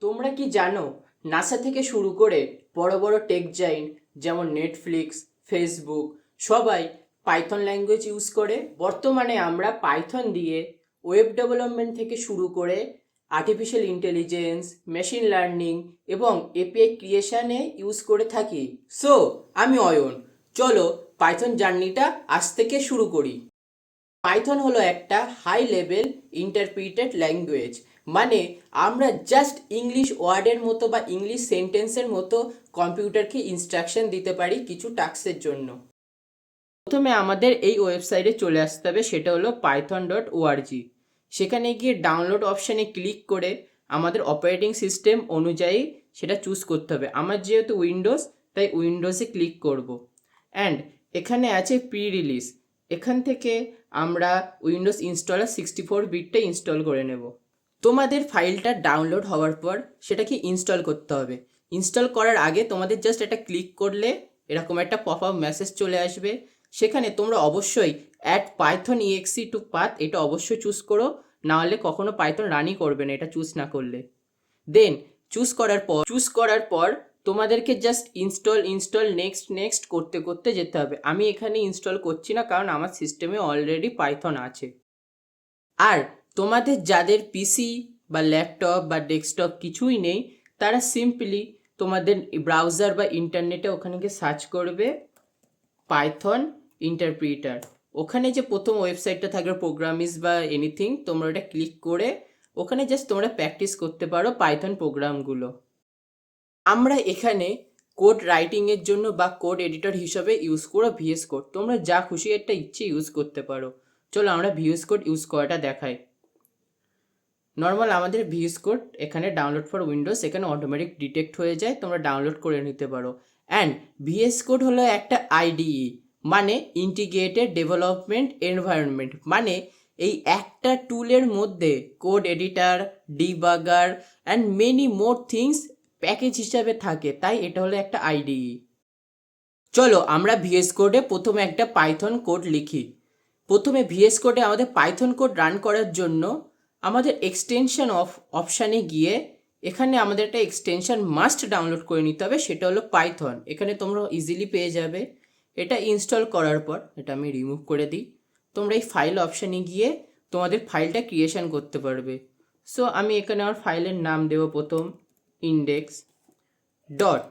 তোমরা কি জানো নাসা থেকে শুরু করে বড় বড় টেক জায়েন্ট যেমন নেটফ্লিক্স, ফেসবুক সবাই পাইথন ল্যাঙ্গুয়েজ ইউজ করে। বর্তমানে আমরা পাইথন দিয়ে ওয়েব ডেভেলপমেন্ট থেকে শুরু করে আর্টিফিশিয়াল ইন্টেলিজেন্স, মেশিন লার্নিং এবং এপিআই ক্রিয়েশনে ইউজ করে থাকি। সো আমি অয়ন, চলো পাইথন জার্নিটা আজ থেকে শুরু করি। পাইথন হলো একটা হাই লেভেল ইন্টারপ্রিটেড ল্যাঙ্গুয়েজ, মানে আমরা জাস্ট ইংলিশ ওয়ার্ডের মতো বা ইংলিশ সেন্টেন্সের মতো কম্পিউটারকে ইনস্ট্রাকশন দিতে পারি কিছু টাস্কের জন্য। প্রথমে আমাদের এই ওয়েবসাইটে চলে আসতে হবে, সেটা হলো python.org। সেখানে গিয়ে ডাউনলোড অপশানে ক্লিক করে আমাদের অপারেটিং সিস্টেম অনুযায়ী সেটা চুজ করতে হবে। আমার যেহেতু উইন্ডোজ, তাই উইন্ডোজে ক্লিক করব। অ্যান্ড এখানে আছে প্রি রিলিজ, এখান থেকে আমরা উইন্ডোজ ইনস্টলার 64 বিটটা ইনস্টল করে নেব। তোমাদের ফাইলটা ডাউনলোড হওয়ার পর সেটাকে ইনস্টল করতে হবে। ইনস্টল করার আগে তোমাদের জাস্ট এটা ক্লিক করলে এরকম একটা পপ আপ মেসেজ চলে আসবে। সেখানে তোমরা অবশ্যই add Python exe to path এটা অবশ্যই চুজ করো, নাহলে কখনো পাইথন রানই করবে না এটা চুজ না করলে। দেন চুজ করার পর তোমাদেরকে জাস্ট ইনস্টল নেক্সট নেক্সট করতে করতে যেতে হবে। আমি এখানে ইনস্টল করছি না, কারণ আমার সিস্টেমে অলরেডি পাইথন আছে। আর তোমাদের যাদের পিসি বা ল্যাপটপ বা ডেস্কটপ কিছুই নেই, তারা সিম্পলি তোমাদের ব্রাউজার বা ইন্টারনেটে ওখানে গিয়ে সার্চ করবে পাইথন ইন্টারপ্রিটার। ওখানে যে প্রথম ওয়েবসাইটটা থাকবে প্রোগ্রামিজ বা এনিথিং, তোমরা ওটা ক্লিক করে ওখানে জাস্ট তোমরা প্র্যাকটিস করতে পারো পাইথন প্রোগ্রামগুলো। আমরা এখানে কোড রাইটিংয়ের জন্য বা কোড এডিটর হিসেবে ইউজ করো ভিএস কোড। তোমরা যা খুশি একটা ইচ্ছে ইউজ করতে পারো। চলো আমরা ভিএস কোড ইউজ করাটা দেখাই। নর্মাল আমাদের ভিএস কোড এখানে ডাউনলোড ফর উইন্ডোজ এখানে অটোমেটিক ডিটেক্ট হয়ে যায়, তোমরা ডাউনলোড করে নিতে পারো। অ্যান্ড ভিএস কোড হলো একটা আইডিই, মানে ইন্টিগ্রেটেড ডেভেলপমেন্ট এনভায়রনমেন্ট। মানে এই একটা টুলের মধ্যে code editor, debugger and many more things package হিসাবে থাকে, তাই এটা হলো একটা আইডিই। চলো আমরা ভিএস কোডে প্রথমে একটা পাইথন কোড লিখি। প্রথমে ভিএস কোডে আমাদের পাইথন কোড রান করার জন্য আমাদের এক্সটেনশন অপশানে গিয়ে এখানে আমাদের একটা এক্সটেনশন মাস্ট ডাউনলোড করে নিতে হবে, সেটা হলো পাইথন। এখানে তোমরা ইজিলি পেয়ে যাবে। এটা ইনস্টল করার পর এটা আমি রিমুভ করে দিই। তোমরা এই ফাইল অপশানে গিয়ে তোমাদের ফাইলটা ক্রিয়েশন করতে পারবে। সো আমি এখানে আমার ফাইলের নাম দেবো প্রথম ইন্ডেক্স ডট।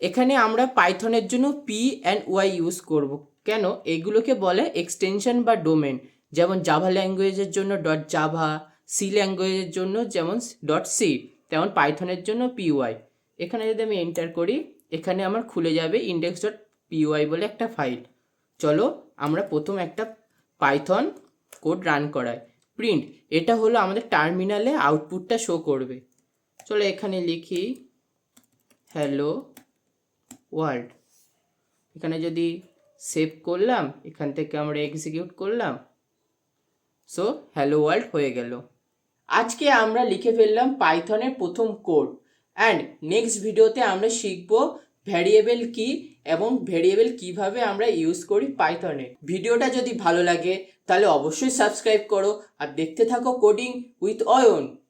এখানে আমরা পাইথনের জন্য পি অ্যান্ড ওয়াই ইউজ করব। কেন? এগুলোকে বলে এক্সটেনশন বা ডোমেন। যেমন জাভা ল্যাঙ্গুয়েজের জন্য ডট জাভা, সি ল্যাঙ্গুয়েজের জন্য যেমন ডট সি, তেমন পাইথনের জন্য পিওয়াই। এখানে যদি আমি এন্টার করি, এখানে আমার খুলে যাবে ইন্ডেক্স ডট পিওয়াই বলে একটা ফাইল। চলো আমরা প্রথম একটা পাইথন কোড রান করাই। প্রিন্ট, এটা হলো আমাদের টার্মিনালে আউটপুটটা শো করবে। চলো এখানে লিখি হ্যালো ওয়ার্ল্ড। এখানে যদি সেভ করলাম, এখান থেকে আমরা এক্সিকিউট করলাম, সো হ্যালো ওয়ার্ল্ড হয়ে গেল। আজকে আমরা লিখে ফেললাম পাইথনের প্রথম কোড। অ্যান্ড নেক্সট ভিডিওতে আমরা শিখব ভ্যারিয়েবল কি এবং ভ্যারিয়েবল কিভাবে আমরা ইউজ করি পাইথনে। ভিডিওটা যদি ভালো লাগে তাহলে অবশ্যই সাবস্ক্রাইব করো আর দেখতে থাকো কোডিং উইথ অয়ন।